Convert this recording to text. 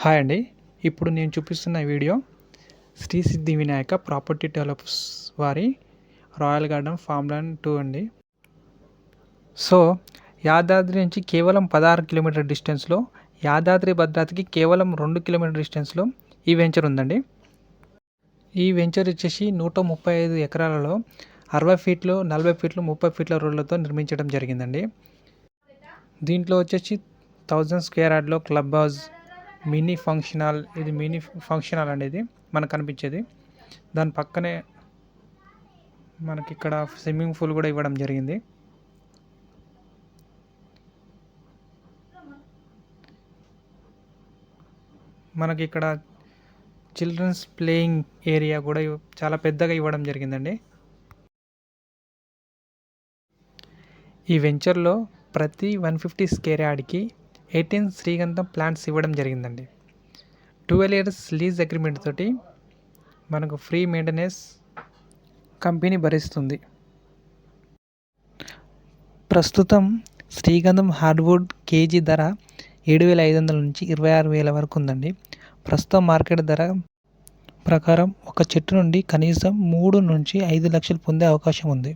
Hi అండి. ఇప్పుడు నేను చూపిస్తున్న వీడియో శ్రీ సిద్ధి వినాయక ప్రాపర్టీ డెవలపర్స్ వారి రాయల్ గార్డెన్ ఫామ్ ల్యాండ్ 2 అండి. సో యాదాద్రి నుంచి కేవలం 16 కిలోమీటర్ డిస్టెన్స్లో, యాదాద్రి భద్రాద్రికి కేవలం 2 కిలోమీటర్ డిస్టెన్స్లో ఈ వెంచర్ ఉందండి. ఈ వెంచర్ వచ్చేసి 135 ఎకరాలలో 60 ఫీట్లు, 40 ఫీట్లు, 30 ఫీట్ల రోడ్లతో నిర్మించడం జరిగిందండి. దీంట్లో వచ్చేసి 1000 స్క్వేర్ యార్డ్లో club house, mini function hall అనేది మనకు కనిపించేది. దాని పక్కనే మనకి ఇక్కడ స్విమ్మింగ్ పూల్ కూడా ఇవ్వడం జరిగింది. మనకి ఇక్కడ చిల్డ్రన్స్ ప్లేయింగ్ ఏరియా కూడా చాలా పెద్దగా ఇవ్వడం జరిగిందండి. ఈ వెంచర్లో ప్రతి 150 స్క్వేర్ యార్డ్కి 18 శ్రీగంధం ప్లాంట్స్ ఇవ్వడం జరిగిందండి. 12 years లీజ్ అగ్రిమెంట్ తోటి మనకు ఫ్రీ మెయింటెనెన్స్ కంపెనీ భరిస్తుంది. ప్రస్తుతం శ్రీగంధం హార్డ్వుడ్ కేజీ ధర 7,500 నుంచి 26,000 వరకు ఉందండి. ప్రస్తుతం మార్కెట్ ధర ప్రకారం ఒక చెట్టు నుండి కనీసం 3 నుంచి 5 లక్షలు పొందే అవకాశం ఉంది.